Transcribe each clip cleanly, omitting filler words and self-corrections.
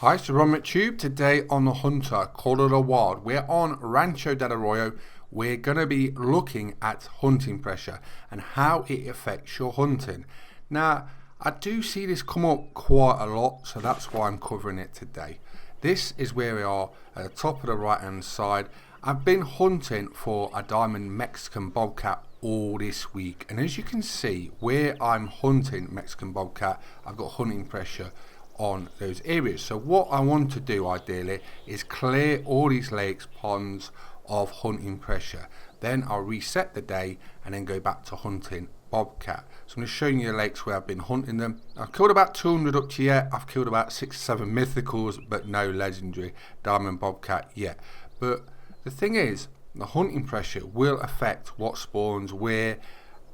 Hi, it's Ron McTube. Today on the Hunter, Call of the Wild, we're on Rancho del Arroyo. We're going to be looking at hunting pressure and how it affects your hunting. Now, I do see this come up quite a lot, so that's why I'm covering it today. This is where we are at the top of the right hand side. I've been hunting for a diamond Mexican bobcat all this week, and as you can see, where I'm hunting Mexican bobcat, I've got hunting pressure on those areas. So what I want to do ideally is clear all these lakes, ponds of hunting pressure. Then I'll reset the day and then go back to hunting bobcat. So I'm just showing you the lakes where I've been hunting them. I've killed about 200 up to yet. I've killed about 6 or 7 mythicals, but no legendary diamond bobcat yet. But the thing is, the hunting pressure will affect what spawns where,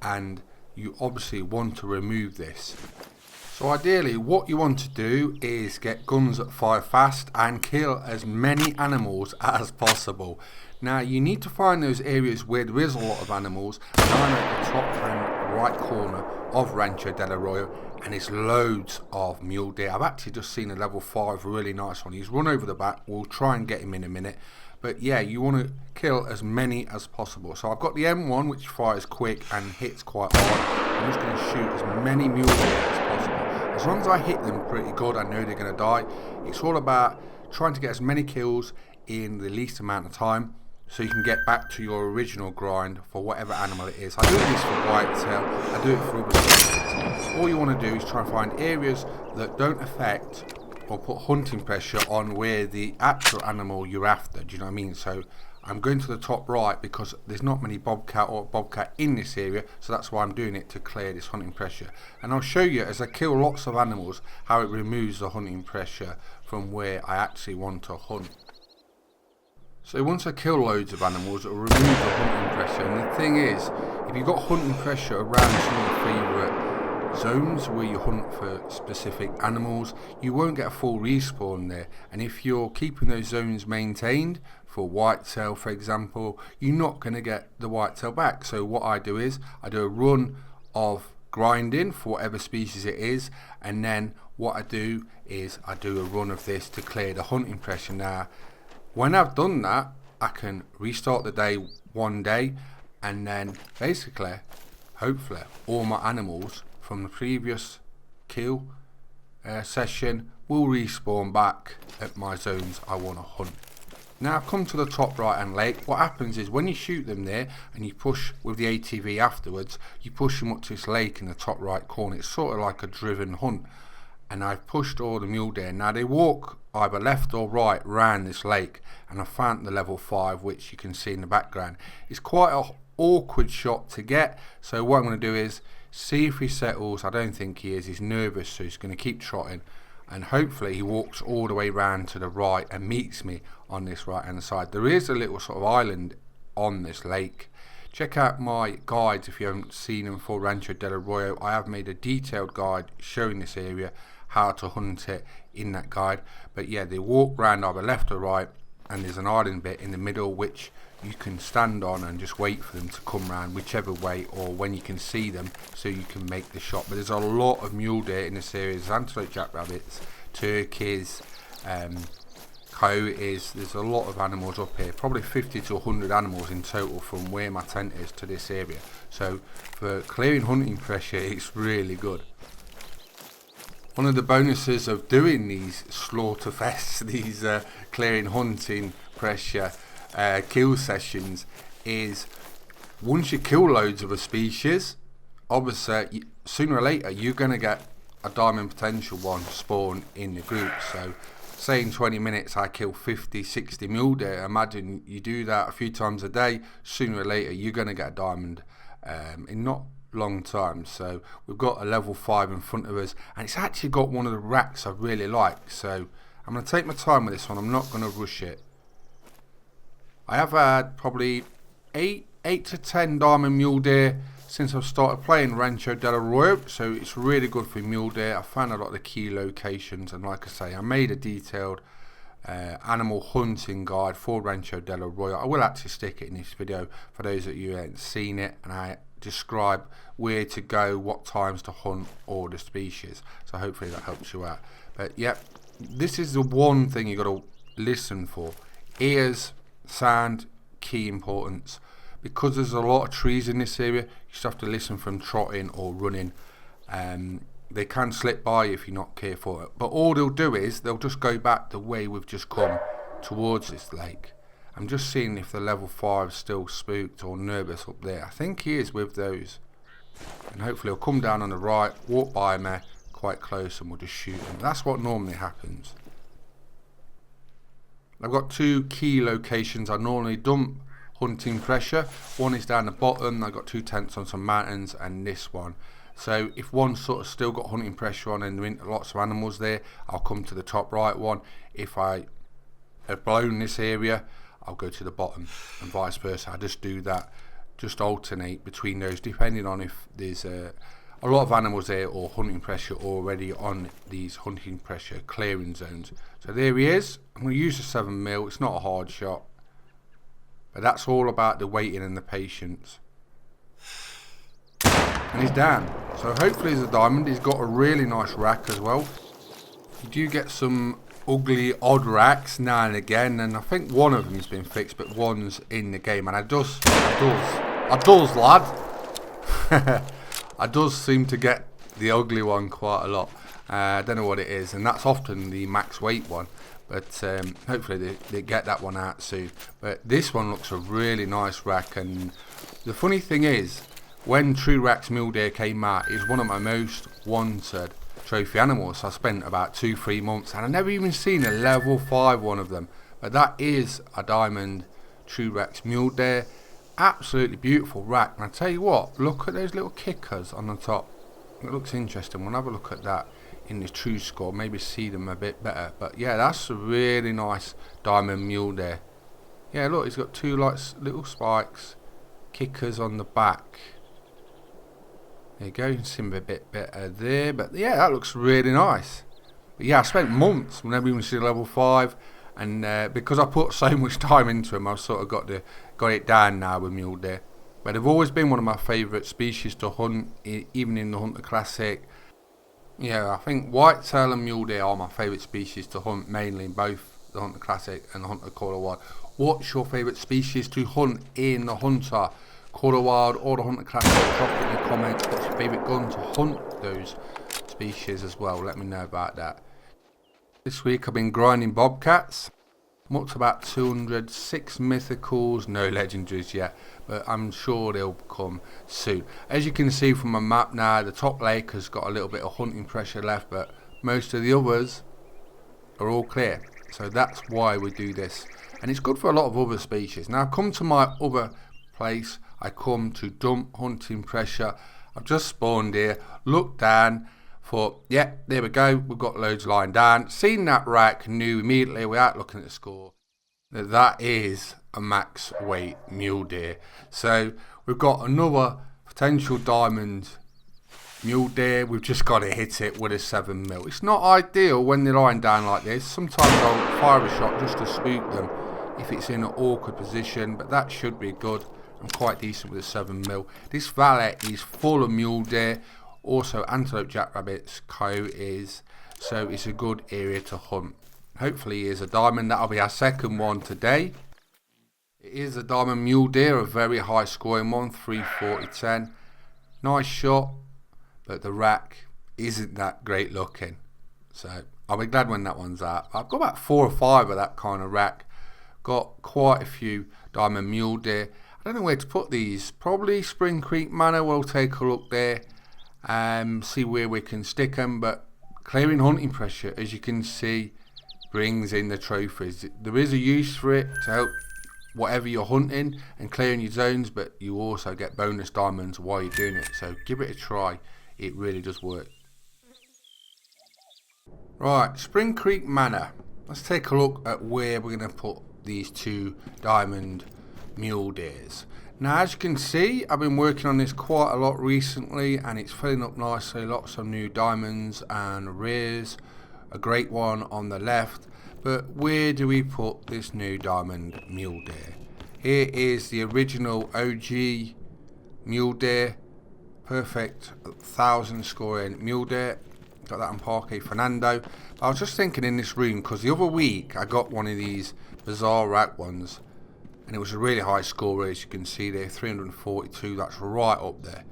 and you obviously want to remove this. So ideally what you want to do is get guns that fire fast and kill as many animals as possible. Now you need to find those areas where there is a lot of animals, and I'm at the top and right corner of Rancho del Arroyo, and it's loads of mule deer. I've actually just seen a level 5 really nice one. He's run over the back. We'll try and get him in a minute. But yeah, you want to kill as many as possible. So I've got the M1 which fires quick and hits quite hard. I'm just going to shoot as many mule deer as possible. As long as I hit them pretty good, I know they're going to die. It's all about trying to get as many kills in the least amount of time so you can get back to your original grind for whatever animal it is. I do this for whitetail, I do it for other species. All you want to do is try and find areas that don't affect or put hunting pressure on where the actual animal you're after. Do you know what I mean? So I'm going to the top right because there's not many bobcat or bobcat in this area, so that's why I'm doing it, to clear this hunting pressure. And I'll show you as I kill lots of animals how it removes the hunting pressure from where I actually want to hunt. So once I kill loads of animals, it'll remove the hunting pressure. And the thing is, if you've got hunting pressure around some of your favourite zones where you hunt for specific animals, you won't get a full respawn there. And if you're keeping those zones maintained for whitetail, for example, you're not going to get the whitetail back. So what I do is I do a run of grinding for whatever species it is, and then what I do is I do a run of this to clear the hunting pressure. Now when I've done that, I can restart the day one day, and then basically hopefully all my animals from the previous kill session will respawn back at my zones I want to hunt. Now I've come to the top right hand lake. What happens is when you shoot them there and you push with the ATV afterwards, you push them up to this lake in the top right corner. It's sort of like a driven hunt, and I've pushed all the mule deer. Now they walk either left or right round this lake, and I found the level 5 which you can see in the background. It's quite an awkward shot to get, so what I'm going to do is see if he settles. I don't think he is. He's nervous, so he's going to keep trotting, and hopefully he walks all the way round to the right and meets me on this right hand side. There is a little sort of island on this lake. Check out my guides if you haven't seen them for Rancho del Arroyo. I have made a detailed guide showing this area, how to hunt it in that guide. But yeah, they walk round either left or right, and there's an island bit in the middle which you can stand on and just wait for them to come round whichever way, or when you can see them so you can make the shot. But there's a lot of mule deer in this area. There's antelope jackrabbits, turkeys, coyotes. There's a lot of animals up here, probably 50 to 100 animals in total from where my tent is to this area. So for clearing hunting pressure, it's really good. One of the bonuses of doing these slaughter fests, these clearing hunting pressure kill sessions, is once you kill loads of a species, obviously sooner or later you're going to get a diamond potential one spawn in the group. So say in 20 minutes I kill 50, 60 mule deer. Imagine you do that a few times a day, sooner or later you're going to get a diamond in not long time. So we've got a level 5 in front of us, and it's actually got one of the racks I really like, so I'm going to take my time with this one. I'm not going to rush it. I have had probably 8 to 10 diamond mule deer since I've started playing Rancho del Arroyo, so it's really good for mule deer. I found a lot of the key locations, and like I say, I made a detailed animal hunting guide for Rancho del Arroyo. I will actually stick it in this video for those of you who haven't seen it, and I describe where to go, what times to hunt all the species, so hopefully that helps you out. But yep, this is the one thing you got to listen for. Ears, sound, key importance. Because there's a lot of trees in this area, you just have to listen from trotting or running. They can slip by if you're not careful. But all they'll do is they'll just go back the way we've just come towards this lake. I'm just seeing if the level 5 is still spooked or nervous up there. I think he is with those. And hopefully he'll come down on the right, walk by me quite close, and we'll just shoot him. That's what normally happens. I've got 2 key locations I normally dump hunting pressure. One is down the bottom. I've got 2 tents on some mountains, and this one. So if one's sort of still got hunting pressure on and there ain't lots of animals there, I'll come to the top right one. If I have blown this area, I'll go to the bottom, and vice versa. I just do that, just alternate between those depending on if there's a lot of animals there or hunting pressure already on these hunting pressure clearing zones. So there he is. I'm going to use the 7mm. It's not a hard shot, but that's all about the waiting and the patience. And he's down. So hopefully he's a diamond. He's got a really nice rack as well. You do get some ugly odd racks now and again, and I think one of them has been fixed, but one's in the game, and I does lad. I does seem to get the ugly one quite a lot. I don't know what it is, and that's often the max weight one, but hopefully they get that one out soon. But this one looks a really nice rack, and the funny thing is, when True Racks Mule Deer came out, it was one of my most wanted trophy animals. I spent about 2-3 months, and I never even seen a level 5 one of them. But that is a diamond True Racks Mule Deer. Absolutely beautiful rack. And I tell you what, look at those little kickers on the top. It looks interesting. We'll have a look at that in the true score, maybe see them a bit better. But yeah, that's a really nice diamond mule deer. Yeah, look, he's got 2 like little spikes, kickers on the back. There you go, you can see him a bit better there, but yeah, that looks really nice. But yeah, I spent months, never even see level 5, and because I put so much time into him, I've sort of got it down now with mule deer. But they've always been one of my favourite species to hunt, even in the Hunter Classic. Yeah, I think whitetail and mule deer are my favourite species to hunt, mainly in both the Hunter Classic and the Hunter Quarter Wild. What's your favourite species to hunt in the Hunter Quarter Wild or the Hunter Classic? Drop it in the comments. What's your favourite gun to hunt those species as well? Let me know about that. This week I've been grinding bobcats. I'm up to about 206 mythicals, no legendaries yet, but I'm sure they'll come soon. As you can see from my map now, the top lake has got a little bit of hunting pressure left, but most of the others are all clear. So that's why we do this. And it's good for a lot of other species. Now I've come to my other place. I come to dump hunting pressure. I've just spawned here, looked down, thought, yeah, there we go, we've got loads lying down. Seen that rack, knew immediately without looking at the score that that is a max weight mule deer. So we've got another potential diamond mule deer. We've just got to hit it with a 7mm. It's not ideal when they're lying down like this. Sometimes I'll fire a shot just to spook them if it's in an awkward position, but that should be good. I'm quite decent with a 7mm. This valley is full of mule deer, also antelope, jackrabbits, coyotes, so it's a good area to hunt. Hopefully here's a diamond. That'll be our second one today. It is a diamond mule deer, a very high scoring one, 340-10. Nice shot, but the rack isn't that great looking, so I'll be glad when that one's out. I've got about 4 or 5 of that kind of rack. Got quite a few diamond mule deer. I don't know where to put these. Probably Spring Creek Manor. We'll take a look there and see where we can stick them. But clearing hunting pressure, as you can see, brings in the trophies. There is a use for it to help whatever you're hunting and clearing your zones, but you also get bonus diamonds while you're doing it. So give it a try. It really does work. Right, Spring Creek Manor. Let's take a look at where we're going to put these 2 diamond mule deers. Now, as you can see, I've been working on this quite a lot recently, and it's filling up nicely. Lots of new diamonds and rears. A great one on the left. But where do we put this new diamond mule deer? Here is the original OG mule deer. Perfect 1000 scoring mule deer. Got that on Parque Fernando. I was just thinking in this room, because the other week I got one of these bizarre rack ones, and it was a really high score, as you can see there, 342. That's right up there.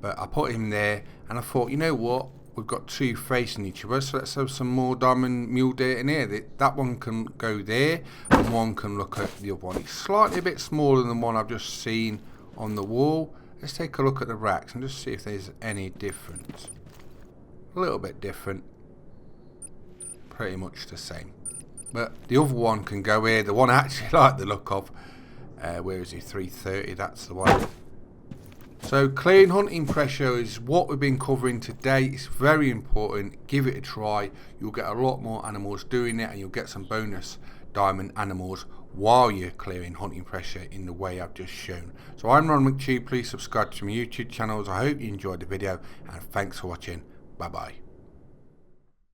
But I put him there, and I thought, you know what? We've got two facing each other, so let's have some more diamond mule deer in here. That one can go there, and one can look at the other one. It's slightly a bit smaller than the one I've just seen on the wall. Let's take a look at the racks and just see if there's any difference. A little bit different, pretty much the same. But the other one can go here. The one I actually like the look of, where is he? 330. That's the one. So clearing hunting pressure is what we've been covering today. It's very important. Give it a try. You'll get a lot more animals doing it, and you'll get some bonus diamond animals while you're clearing hunting pressure in the way I've just shown. So I'm Ron McTube. Please subscribe to my YouTube channels. I hope you enjoyed the video, and thanks for watching. Bye bye.